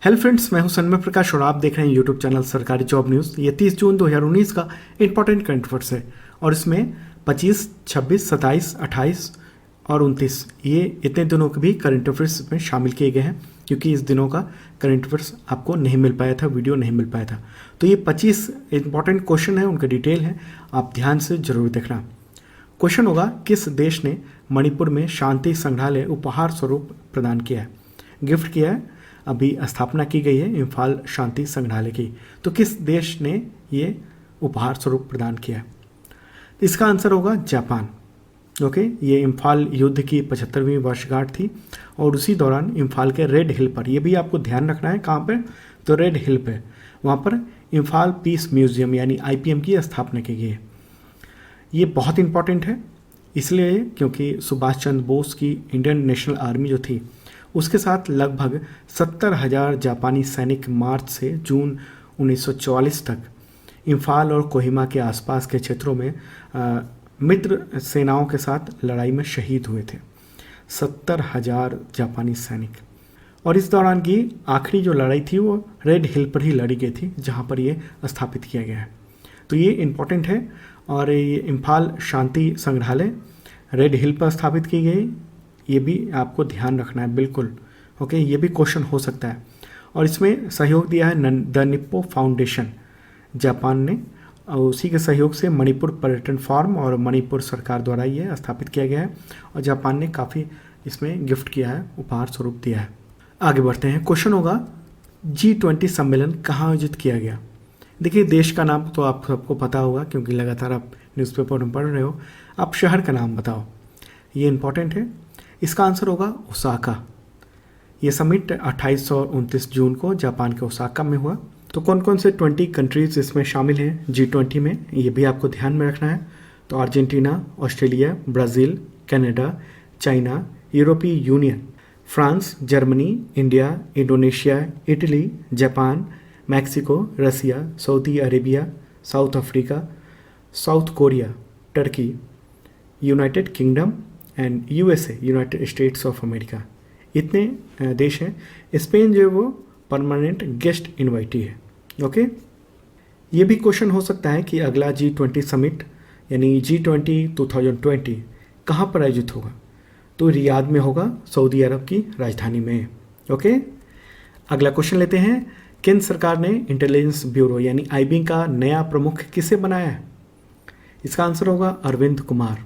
Hello friends, मैं हूं सन्मय प्रकाश और आप देख रहे हैं यूट्यूब चैनल सरकारी जॉब न्यूज़। ये 30 जून 2019 का इंपॉर्टेंट करंट अफेयर्स है और इसमें 25, 26, 27, 28 और 29 ये इतने दिनों के भी करंट अफेयर्स में शामिल किए गए हैं, क्योंकि इस दिनों का करंट अफेयर्स आपको नहीं मिल पाया था, वीडियो नहीं मिल पाया था। तो ये 25 इंपॉर्टेंट क्वेश्चन है, उनका डिटेल है, आप ध्यान से जरूर देखना। क्वेश्चन होगा, किस देश ने मणिपुर में शांति संग्रहालय उपहार स्वरूप प्रदान किया है, गिफ्ट किया है? अभी स्थापना की गई है इम्फाल शांति संग्रहालय की। तो किस देश ने ये उपहार स्वरूप प्रदान किया है? इसका आंसर होगा जापान। ओके, ये इम्फाल युद्ध की 75वीं वर्षगांठ थी और उसी दौरान इम्फाल के रेड हिल पर, ये भी आपको ध्यान रखना है कहाँ पर, तो रेड हिल पे, वहाँ पर इम्फाल पीस म्यूजियम यानी IPM की स्थापना की गई है। ये बहुत इंपॉर्टेंट है इसलिए क्योंकि सुभाष चंद्र बोस की इंडियन नेशनल आर्मी जो थी उसके साथ लगभग 70,000 जापानी सैनिक मार्च से जून 1944 तक इम्फाल और कोहिमा के आसपास के क्षेत्रों में मित्र सेनाओं के साथ लड़ाई में शहीद हुए थे। 70,000 जापानी सैनिक। और इस दौरान की आखिरी जो लड़ाई थी वो रेड हिल पर ही लड़ी गई थी, जहाँ पर ये स्थापित किया गया है। तो ये इम्पोर्टेंट है। और ये इम्फाल शांति संग्रहालय रेड हिल पर स्थापित की गई, ये भी आपको ध्यान रखना है बिल्कुल। ओके, ये भी क्वेश्चन हो सकता है। और इसमें सहयोग दिया है द निप्पो फाउंडेशन जापान ने, और उसी के सहयोग से मणिपुर पर्यटन फार्म और मणिपुर सरकार द्वारा ये स्थापित किया गया है और जापान ने काफ़ी इसमें गिफ्ट किया है, उपहार स्वरूप दिया है। आगे बढ़ते हैं। क्वेश्चन होगा, G20 सम्मेलन कहाँ आयोजित किया गया? देखिए, देश का नाम तो आप सबको पता होगा क्योंकि लगातार आप न्यूज़पेपर में पढ़ रहे हो। आप शहर का नाम बताओ, ये इंपॉर्टेंट है। इसका आंसर होगा ओसाका। ये समिट 28 और 29 जून को जापान के ओसाका में हुआ। तो कौन कौन से 20 कंट्रीज इसमें शामिल हैं G20 में, ये भी आपको ध्यान में रखना है। तो Argentina, Australia, Brazil, Canada, China, यूरोपीय union, France, Germany, India, Indonesia, Italy, Japan, Mexico, Russia, Saudi Arabia, South Africa, South Korea, Turkey, United Kingdom and USA, United States of America. इतने देश हैं। स्पेन जो है वो परमानेंट गेस्ट इनवाइटी है। Okay, ये भी क्वेश्चन हो सकता है कि अगला G20 समिट यानी G20 2020 कहाँ पर आयोजित होगा? तो रियाद में होगा, सऊदी अरब की राजधानी में। ओके, अगला क्वेश्चन लेते हैं। केंद्र सरकार ने इंटेलिजेंस ब्यूरो यानी IB का नया प्रमुख किसे बनाया है? इसका आंसर होगा अरविंद कुमार।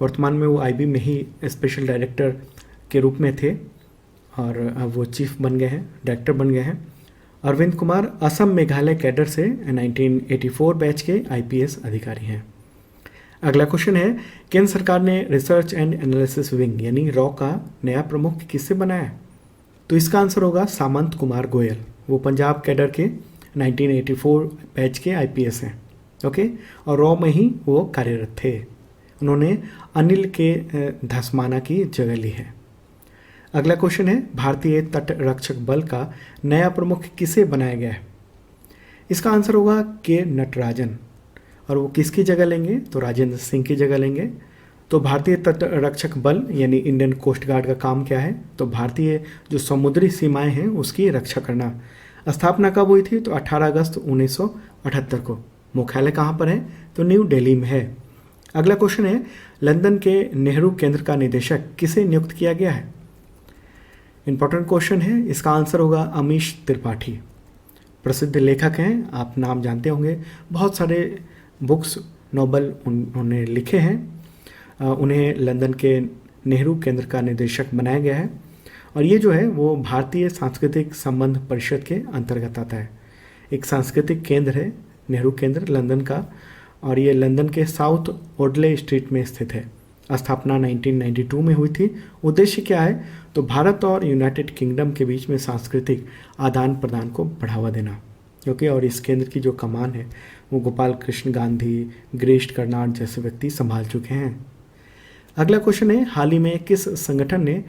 वर्तमान में वो IB में ही स्पेशल डायरेक्टर के रूप में थे और अब वो चीफ बन गए हैं, डायरेक्टर बन गए हैं। अरविंद कुमार असम मेघालय कैडर से 1984 बैच के IPS अधिकारी हैं। अगला क्वेश्चन है, केंद्र सरकार ने रिसर्च एंड एनालिसिस विंग यानी रॉ का नया प्रमुख किससे बनाया है? तो इसका आंसर होगा सामंत कुमार गोयल। वो पंजाब कैडर के 1984 बैच के IPS हैं। ओके, और रॉ में ही वो कार्यरत थे। उन्होंने अनिल के धसमाना की जगह ली है। अगला क्वेश्चन है, भारतीय तट रक्षक बल का नया प्रमुख किसे बनाया गया है? इसका आंसर होगा के नटराजन। और वो किसकी जगह लेंगे? तो राजेंद्र सिंह की जगह लेंगे। तो भारतीय तट रक्षक बल यानी इंडियन कोस्ट गार्ड का काम क्या है? तो भारतीय जो समुद्री सीमाएं हैं उसकी रक्षा करना। स्थापना कब हुई थी? तो 18 अगस्त 1978 को। मुख्यालय कहाँ पर है? तो न्यू दिल्ली में है। अगला क्वेश्चन है, लंदन के नेहरू केंद्र का निदेशक किसे नियुक्त किया गया है? इंपॉर्टेंट क्वेश्चन है। इसका आंसर होगा अमीश त्रिपाठी। प्रसिद्ध लेखक हैं, आप नाम जानते होंगे, बहुत सारे बुक्स, नोबल उन्होंने लिखे हैं। उन्हें लंदन के नेहरू केंद्र का निदेशक बनाया गया है और ये जो है वो भारतीय सांस्कृतिक संबंध परिषद के अंतर्गत आता है। एक सांस्कृतिक केंद्र है नेहरू केंद्र लंदन का, और ये लंदन के साउथ ओडले स्ट्रीट में स्थित है। स्थापना 1992 में हुई थी। उद्देश्य क्या है? तो भारत और यूनाइटेड किंगडम के बीच में सांस्कृतिक आदान प्रदान को बढ़ावा देना। ओके, और इस केंद्र की जो कमान है वो गोपाल कृष्ण गांधी, गिरीश कर्नाड जैसे व्यक्ति संभाल चुके हैं। अगला क्वेश्चन है, हाल ही में किस संगठन ने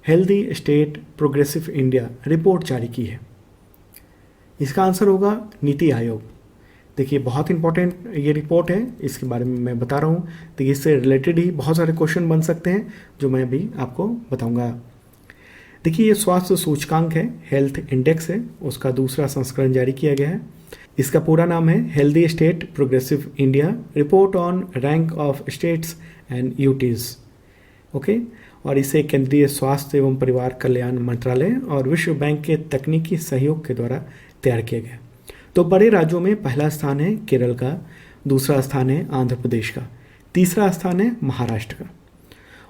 healthy state progressive India report जारी की है? इसका आंसर होगा नीति आयोग। देखिए, बहुत इंपॉर्टेंट ये रिपोर्ट है, इसके बारे में मैं बता रहा हूँ। तो इससे रिलेटेड ही बहुत सारे क्वेश्चन बन सकते हैं जो मैं भी आपको बताऊंगा। देखिए, ये स्वास्थ्य सूचकांक है, हेल्थ इंडेक्स है, उसका दूसरा संस्करण जारी किया गया है। इसका पूरा नाम है healthy state progressive India report on rank of states and UTs. Okay, और इसे केंद्रीय स्वास्थ्य एवं परिवार कल्याण मंत्रालय और विश्व बैंक के तकनीकी सहयोग के द्वारा तैयार किया गया। तो बड़े राज्यों में पहला स्थान है केरल का, दूसरा स्थान है आंध्र प्रदेश का, तीसरा स्थान है महाराष्ट्र का,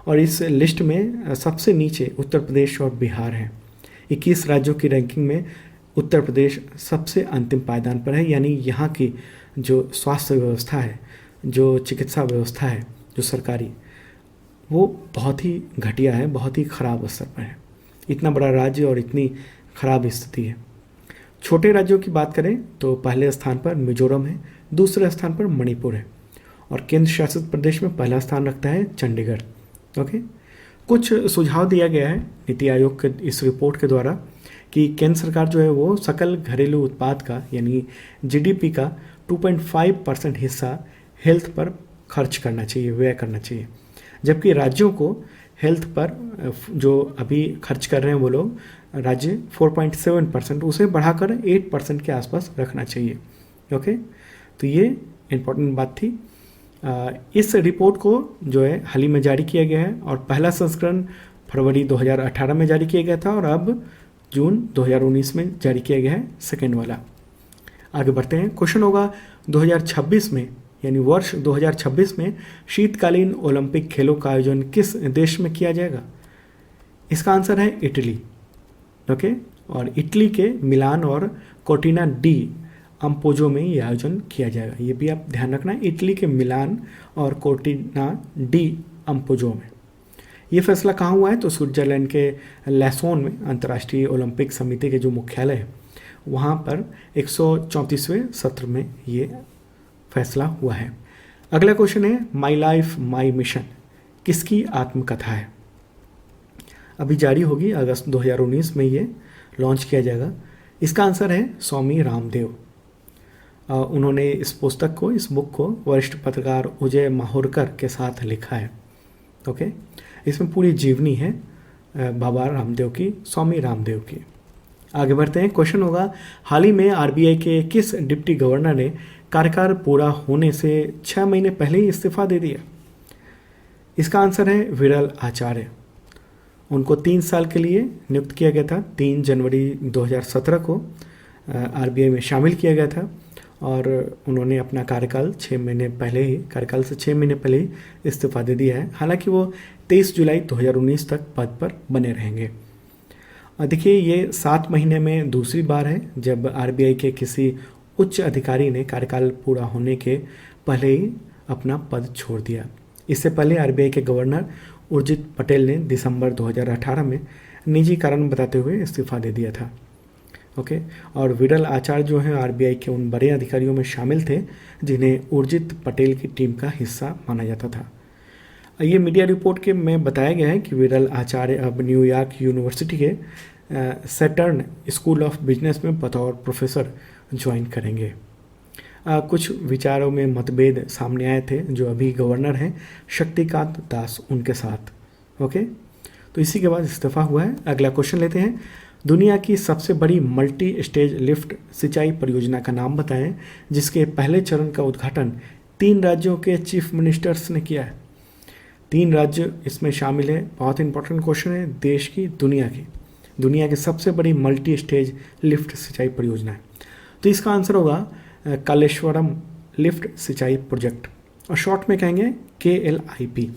और इस लिस्ट में सबसे नीचे उत्तर प्रदेश और बिहार हैं। 21 राज्यों की रैंकिंग में उत्तर प्रदेश सबसे अंतिम पायदान पर है, यानी यहाँ की जो स्वास्थ्य व्यवस्था है, जो चिकित्सा व्यवस्था है, जो सरकारी, वो बहुत ही घटिया है, बहुत ही ख़राब स्तर पर है। इतना बड़ा राज्य और इतनी ख़राब स्थिति है। छोटे राज्यों की बात करें तो पहले स्थान पर मिजोरम है, दूसरे स्थान पर मणिपुर है, और केंद्र शासित प्रदेश में पहला स्थान रखता है चंडीगढ़। ओके, कुछ सुझाव दिया गया है नीति आयोग के इस रिपोर्ट के द्वारा कि केंद्र सरकार जो है वो सकल घरेलू उत्पाद का यानी जीडीपी का 2.5% हिस्सा हेल्थ पर खर्च करना चाहिए, व्यय करना चाहिए, जबकि राज्यों को हेल्थ पर जो अभी खर्च कर रहे हैं वो लोग राज्य 4.7%, उसे बढ़ाकर 8% के आसपास रखना चाहिए। ओके, तो ये इम्पोर्टेंट बात थी। इस रिपोर्ट को जो है हाल ही में जारी किया गया है, और पहला संस्करण फरवरी 2018 में जारी किया गया था, और अब जून 2019 में जारी किया गया है सेकेंड वाला। आगे बढ़ते हैं। क्वेश्चन होगा 2026 में, यानी वर्ष 2026 में शीतकालीन ओलंपिक खेलों का आयोजन किस देश में किया जाएगा? इसका आंसर है इटली। ओके, और इटली के मिलान और कोर्टिना डी अम्पोजो में ये आयोजन किया जाएगा। ये भी आप ध्यान रखना, इटली के मिलान और कोर्टिना डी अम्पोजो में। ये फैसला कहाँ हुआ है? तो स्विट्जरलैंड के लैसोन में अंतर्राष्ट्रीय ओलंपिक समिति के जो मुख्यालय है वहाँ पर 134वें सत्र में ये फैसला हुआ है। अगला क्वेश्चन है माई लाइफ माई मिशन किसकी आत्मकथा है? अभी जारी होगी, अगस्त 2019 में ये लॉन्च किया जाएगा। इसका आंसर है स्वामी रामदेव। उन्होंने इस बुक को वरिष्ठ पत्रकार उजय माहुरकर के साथ लिखा है। ओके, इसमें पूरी जीवनी है बाबा रामदेव की, स्वामी रामदेव की। आगे बढ़ते हैं। क्वेश्चन होगा हाल ही में आरबीआई के किस डिप्टी गवर्नर ने कार्यकाल पूरा होने से 6 महीने पहले ही इस्तीफा दे दिया? इसका आंसर है विरल आचार्य। उनको 3 साल के लिए नियुक्त किया गया था। 3 जनवरी 2017 को आरबीआई में शामिल किया गया था, और उन्होंने अपना कार्यकाल से 6 महीने पहले ही इस्तीफा दे दिया है। हालांकि वो 23 जुलाई 2019 तक पद पर बने रहेंगे। और देखिए, ये 7 महीने में दूसरी बार है जब आरबीआई के किसी उच्च अधिकारी ने कार्यकाल पूरा होने के पहले ही अपना पद छोड़ दिया। इससे पहले आरबीआई के गवर्नर उर्जित पटेल ने दिसंबर 2018 में निजी कारण बताते हुए इस्तीफा दे दिया था। ओके, और विरल आचार्य जो हैं आरबीआई के उन बड़े अधिकारियों में शामिल थे जिन्हें उर्जित पटेल की टीम का हिस्सा माना जाता था। ये मीडिया रिपोर्ट के में बताया गया है कि विरल आचार्य अब न्यूयॉर्क यूनिवर्सिटी के सैटर्न स्कूल ऑफ बिजनेस में बतौर प्रोफेसर ज्वाइन करेंगे। कुछ विचारों में मतभेद सामने आए थे जो अभी गवर्नर हैं शक्तिकांत दास उनके साथ। ओके, तो इसी के बाद इस्तीफा हुआ है। अगला क्वेश्चन लेते हैं। दुनिया की सबसे बड़ी मल्टी स्टेज लिफ्ट सिंचाई परियोजना का नाम बताएं जिसके पहले चरण का उद्घाटन 3 राज्यों के चीफ मिनिस्टर्स ने किया है। 3 राज्य इसमें शामिल है। बहुत इंपॉर्टेंट क्वेश्चन है, देश की, दुनिया की सबसे बड़ी मल्टी स्टेज लिफ्ट सिंचाई परियोजना है। तो इसका आंसर होगा कालेश्वरम लिफ्ट सिंचाई प्रोजेक्ट, और शॉर्ट में कहेंगे KLIP।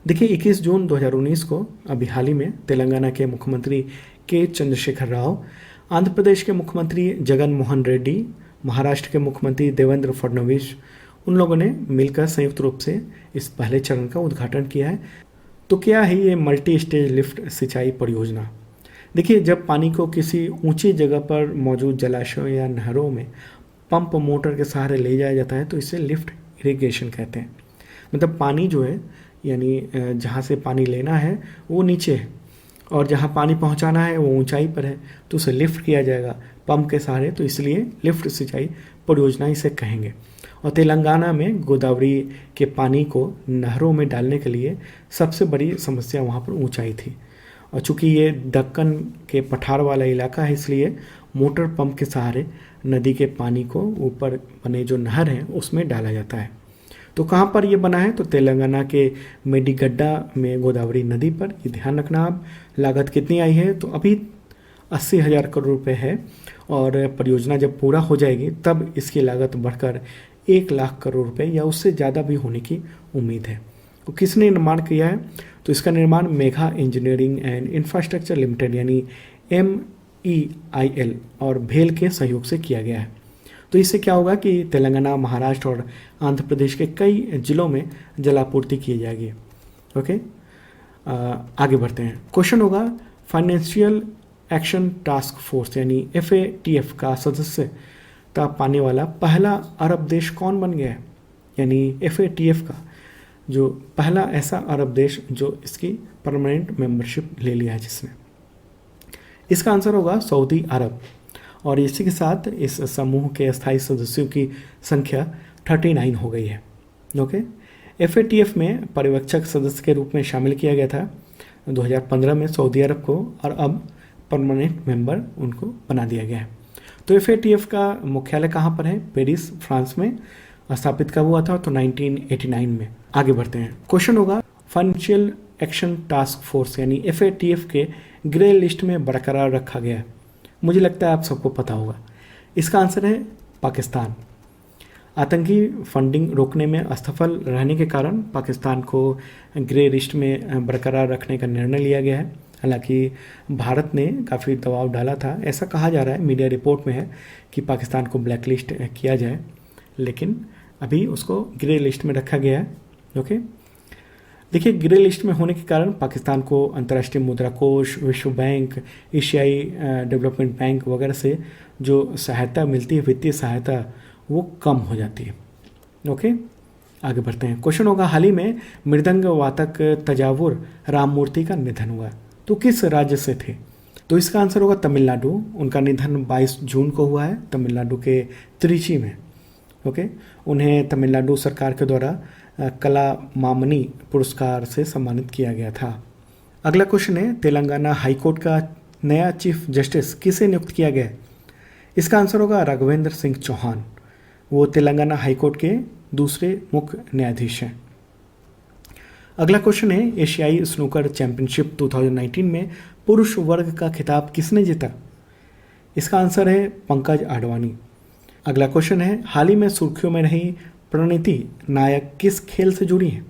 देखिए, 21 जून 2019 को अभी हाल ही में तेलंगाना के मुख्यमंत्री के चंद्रशेखर राव, आंध्र प्रदेश के मुख्यमंत्री जगन मोहन रेड्डी, महाराष्ट्र के मुख्यमंत्री देवेंद्र फडणवीस, उन लोगों ने मिलकर संयुक्त रूप से इस पहले चरण का उद्घाटन किया है। तो क्या है ये मल्टी स्टेज लिफ्ट सिंचाई परियोजना? देखिए, जब पानी को किसी ऊंची जगह पर मौजूद जलाशयों या नहरों में पंप मोटर के सहारे ले जाया जाता है तो इसे लिफ्ट इरिगेशन कहते हैं। मतलब पानी जो है, यानी जहाँ से पानी लेना है वो नीचे है और जहाँ पानी पहुँचाना है वो ऊंचाई पर है, तो उसे लिफ्ट किया जाएगा पंप के सहारे, तो इसलिए लिफ्ट सिंचाई परियोजना इसे कहेंगे। और तेलंगाना में गोदावरी के पानी को नहरों में डालने के लिए सबसे बड़ी समस्या वहाँ पर ऊंचाई थी, और चूँकि ये दक्कन के पठार वाला इलाका है, इसलिए मोटर पंप के सहारे नदी के पानी को ऊपर बने जो नहर है उसमें डाला जाता है। तो कहाँ पर ये बना है? तो तेलंगाना के मेडिगड्डा में गोदावरी नदी पर। ये ध्यान रखना आप। लागत कितनी आई है? तो अभी 80,000 करोड़ रुपए है, और परियोजना जब पूरा हो जाएगी तब इसकी लागत बढ़कर 1 लाख करोड़ रुपए या उससे ज़्यादा भी होने की उम्मीद है। तो किसने निर्माण किया है? तो इसका निर्माण Megha engineering and infrastructure limited यानी MEIL और भेल के सहयोग से किया गया है। तो इससे क्या होगा कि तेलंगाना, महाराष्ट्र और आंध्र प्रदेश के कई जिलों में जलापूर्ति की जाएगी। ओके, आगे बढ़ते हैं। क्वेश्चन होगा फाइनेंशियल एक्शन टास्क फोर्स यानी FATF का सदस्यता पाने वाला पहला अरब देश कौन बन गया है? यानी FATF का जो पहला ऐसा अरब देश जो इसकी परमानेंट मेंबरशिप ले लिया है जिसने। इसका आंसर होगा सऊदी अरब, और इसी के साथ इस समूह के अस्थायी सदस्यों की संख्या 39 हो गई है। ओके, FATF में पर्यवेक्षक सदस्य के रूप में शामिल किया गया था 2015 में सऊदी अरब को, और अब परमानेंट मेंबर उनको बना दिया गया है। तो FATF का मुख्यालय कहाँ पर है? पेरिस, फ्रांस में। स्थापित कब हुआ था? तो 1989 में। आगे बढ़ते हैं। क्वेश्चन होगा फाइनेंशियल एक्शन टास्क फोर्स यानी FATF के ग्रे लिस्ट में बरकरार रखा गया है। मुझे लगता है आप सबको पता होगा। इसका आंसर है पाकिस्तान। आतंकी फंडिंग रोकने में असफल रहने के कारण पाकिस्तान को ग्रे लिस्ट में बरकरार रखने का निर्णय लिया गया है। हालांकि भारत ने काफ़ी दबाव डाला था, ऐसा कहा जा रहा है, मीडिया रिपोर्ट में है कि पाकिस्तान को ब्लैक लिस्ट किया जाए, लेकिन अभी उसको ग्रे लिस्ट में रखा गया है। ओके, देखिए, ग्रे लिस्ट में होने के कारण पाकिस्तान को अंतर्राष्ट्रीय मुद्रा कोष, विश्व बैंक, एशियाई डेवलपमेंट बैंक वगैरह से जो सहायता मिलती है, वित्तीय सहायता, वो कम हो जाती है। ओके, आगे बढ़ते हैं। क्वेश्चन होगा हाल ही में मृदंग वादक तंजावुर राममूर्ति का निधन हुआ, तो किस राज्य से थे? तो इसका आंसर होगा तमिलनाडु। उनका निधन 22 जून को हुआ है तमिलनाडु के त्रिची में। ओके, उन्हें तमिलनाडु सरकार के द्वारा कलामामणि पुरस्कार से सम्मानित किया गया था। अगला क्वेश्चन है तेलंगाना हाईकोर्ट का नया चीफ जस्टिस किसे नियुक्त किया गया? इसका आंसर होगा राघवेंद्र सिंह चौहान। वो तेलंगाना हाईकोर्ट के दूसरे मुख्य न्यायाधीश हैं। अगला क्वेश्चन है एशियाई स्नूकर चैंपियनशिप 2019 में पुरुष वर्ग का खिताब किसने जीता? इसका आंसर है पंकज आडवाणी। अगला क्वेश्चन है हाल ही में सुर्खियों में रही प्रणीति नायक किस खेल से जुड़ी है?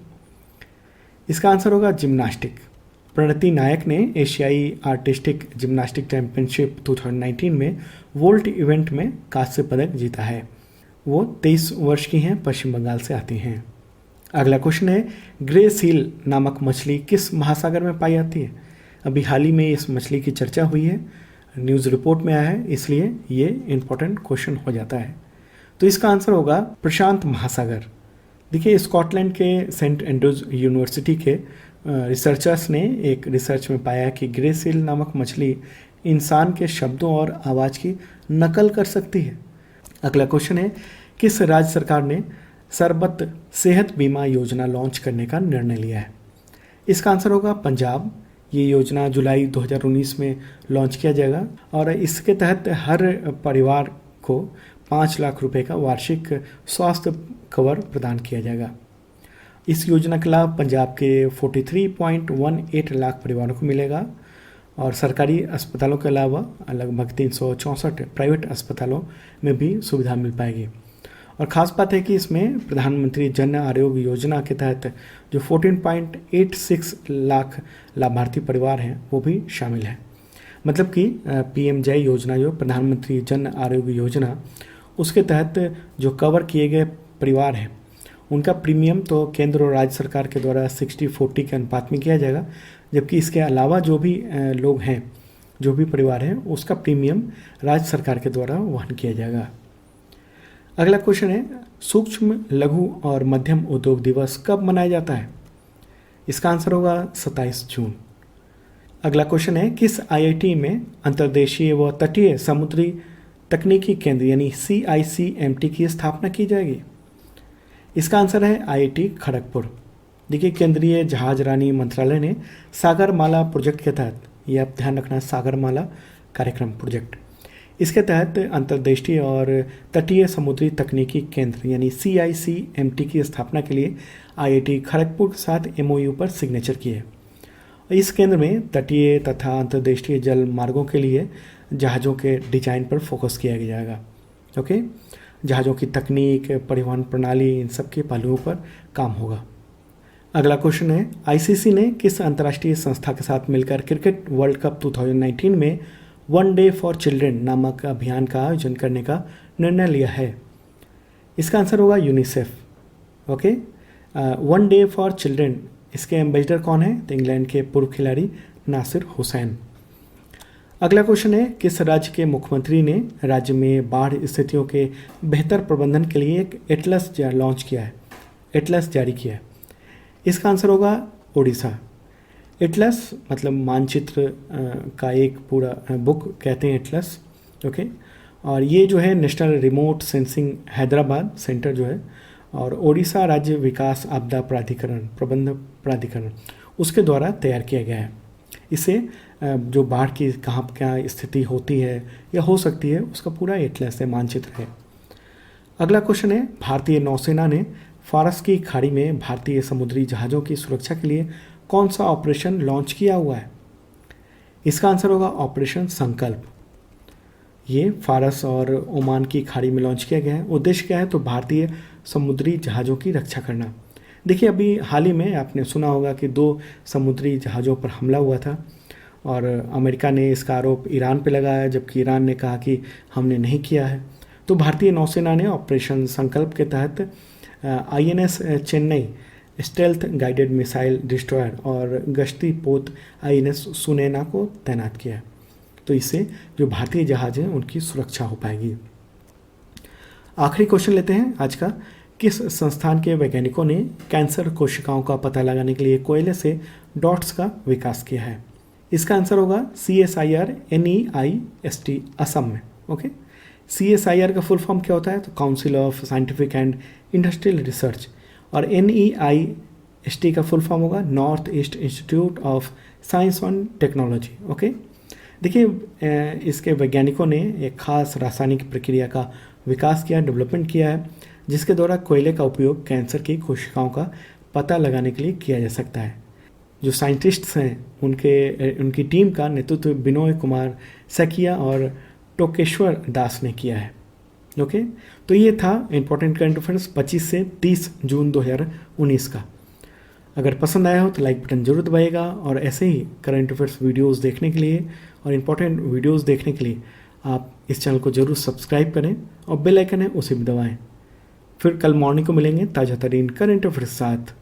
इसका आंसर होगा जिम्नास्टिक। प्रणीति नायक ने एशियाई आर्टिस्टिक जिम्नास्टिक चैंपियनशिप 2019 में वोल्ट इवेंट में कांस्य पदक जीता है। वो 23 वर्ष की हैं, पश्चिम बंगाल से आती हैं। अगला क्वेश्चन है ग्रे सील नामक मछली किस महासागर में पाई जाती है? अभी हाल ही में इस मछली की चर्चा हुई है, न्यूज़ रिपोर्ट में आया है, इसलिए ये इंपॉर्टेंट क्वेश्चन हो जाता है। तो इसका आंसर होगा प्रशांत महासागर। देखिए, स्कॉटलैंड के सेंट एंड्रूज यूनिवर्सिटी के रिसर्चर्स ने एक रिसर्च में पाया कि ग्रे सील नामक मछली इंसान के शब्दों और आवाज़ की नकल कर सकती है। अगला क्वेश्चन है किस राज्य सरकार ने सरबत सेहत बीमा योजना लॉन्च करने का निर्णय लिया है? इसका आंसर होगा पंजाब। ये योजना जुलाई 2019 में लॉन्च किया जाएगा और इसके तहत हर परिवार को 5 लाख रुपए का वार्षिक स्वास्थ्य कवर प्रदान किया जाएगा। इस योजना का लाभ पंजाब के 43.18 लाख परिवारों को मिलेगा और सरकारी अस्पतालों के अलावा लगभग 364 प्राइवेट अस्पतालों में भी सुविधा मिल पाएगी। और ख़ास बात है कि इसमें प्रधानमंत्री जन आरोग्य योजना के तहत जो 14.86 लाख लाभार्थी परिवार हैं वो भी शामिल हैं। मतलब कि PMJ योजना, जो प्रधानमंत्री जन आरोग्य योजना, उसके तहत जो कवर किए गए परिवार हैं उनका प्रीमियम तो केंद्र और राज्य सरकार के द्वारा 60-40 के अनुपात में किया जाएगा, जबकि इसके अलावा जो भी लोग हैं, जो भी परिवार हैं, उसका प्रीमियम राज्य सरकार के द्वारा वहन किया जाएगा। अगला क्वेश्चन है सूक्ष्म, लघु और मध्यम उद्योग दिवस कब मनाया जाता है? इसका आंसर होगा 27 जून। अगला क्वेश्चन है किस IIT में अंतर्देशीय व तटीय समुद्री तकनीकी केंद्र यानी CICMT की स्थापना की जाएगी? इसका आंसर है IIT खड़गपुर। देखिए, केंद्रीय जहाजरानी मंत्रालय ने सागरमाला प्रोजेक्ट के तहत ये आप ध्यान रखना, सागरमाला कार्यक्रम प्रोजेक्ट। इसके तहत अंतर्देशीय और तटीय समुद्री तकनीकी केंद्र यानी CICMT की स्थापना के लिए IIT खड़गपुर के साथ MOU पर सिग्नेचर किए। इस केंद्र में तटीय तथा अंतर्देशीय जल मार्गों के लिए जहाज़ों के डिजाइन पर फोकस किया जाएगा। ओके, जहाज़ों की तकनीक, परिवहन प्रणाली, इन सब के पहलुओं पर काम होगा। अगला क्वेश्चन है, ICC ने किस अंतर्राष्ट्रीय संस्था के साथ मिलकर क्रिकेट वर्ल्ड कप 2019 में वन डे फॉर चिल्ड्रेन नामक अभियान का आयोजन करने का निर्णय लिया है? इसका आंसर होगा UNICEF. Okay, one day for children, इसके एम्बेसडर कौन है? तो इंग्लैंड के पूर्व खिलाड़ी नासिर हुसैन। अगला क्वेश्चन है, किस राज्य के मुख्यमंत्री ने राज्य में बाढ़ स्थितियों के बेहतर प्रबंधन के लिए एक एटलस लॉन्च किया है, एटलस जारी किया है? इसका आंसर होगा उड़ीसा। एटलस मतलब मानचित्र का एक पूरा बुक कहते हैं एटलस। ओके, और ये जो है national remote sensing Hyderabad centre जो है और ओडिशा राज्य विकास आपदा प्राधिकरण प्रबंध प्राधिकरण उसके द्वारा तैयार किया गया है। इसे जो बाढ़ की कहाँ क्या स्थिति होती है या हो सकती है उसका पूरा एटलस है, मानचित्र है। अगला क्वेश्चन है, भारतीय नौसेना ने फारस की खाड़ी में भारतीय समुद्री जहाज़ों की सुरक्षा के लिए कौन सा ऑपरेशन लॉन्च किया हुआ है? इसका आंसर होगा ऑपरेशन संकल्प। ये फारस और ओमान की खाड़ी में लॉन्च किया गया है। उद्देश्य क्या है? तो भारतीय समुद्री जहाज़ों की रक्षा करना। देखिए, अभी हाल ही में आपने सुना होगा कि 2 समुद्री जहाज़ों पर हमला हुआ था और अमेरिका ने इसका आरोप ईरान पर लगाया, जबकि ईरान ने कहा कि हमने नहीं किया है। तो भारतीय नौसेना ने ऑपरेशन संकल्प के तहत INS Chennai stealth guided missile destroyer और गश्ती पोत INS सुनैना को तैनात किया है। तो इससे जो भारतीय जहाज़ हैं उनकी सुरक्षा हो पाएगी। आखिरी क्वेश्चन लेते हैं आज का, किस संस्थान के वैज्ञानिकों ने कैंसर कोशिकाओं का पता लगाने के लिए कोयले से डॉट्स का विकास किया है? इसका आंसर होगा CSIR NEIST असम में। ओके, CSIR का फुल फॉर्म क्या होता है? तो council of scientific and industrial research, और NEIST का फुल फॉर्म होगा north east institute of science and technology. Okay, देखिए, इसके वैज्ञानिकों ने एक खास रासायनिक प्रक्रिया का विकास किया, डेवलपमेंट किया है, जिसके द्वारा कोयले का उपयोग कैंसर की कोशिकाओं का पता लगाने के लिए किया जा सकता है। जो साइंटिस्ट्स हैं उनकी टीम का नेतृत्व बिनोय कुमार सकिया और टोकेश्वर दास ने किया है। ओके, तो ये था इंपॉर्टेंट करंट अफेयर्स 25 से 30 जून 2019 का। अगर पसंद आया हो तो लाइक बटन जरूर दबाइएगा और ऐसे ही करंट अफेयर्स वीडियोस देखने के लिए और इंपॉर्टेंट वीडियोस देखने के लिए आप इस चैनल को जरूर सब्सक्राइब करें और बेल आइकन है उसे भी दबाएं। फिर कल मॉर्निंग को मिलेंगे ताज़ा तरीन करंट अफेयर्स साथ।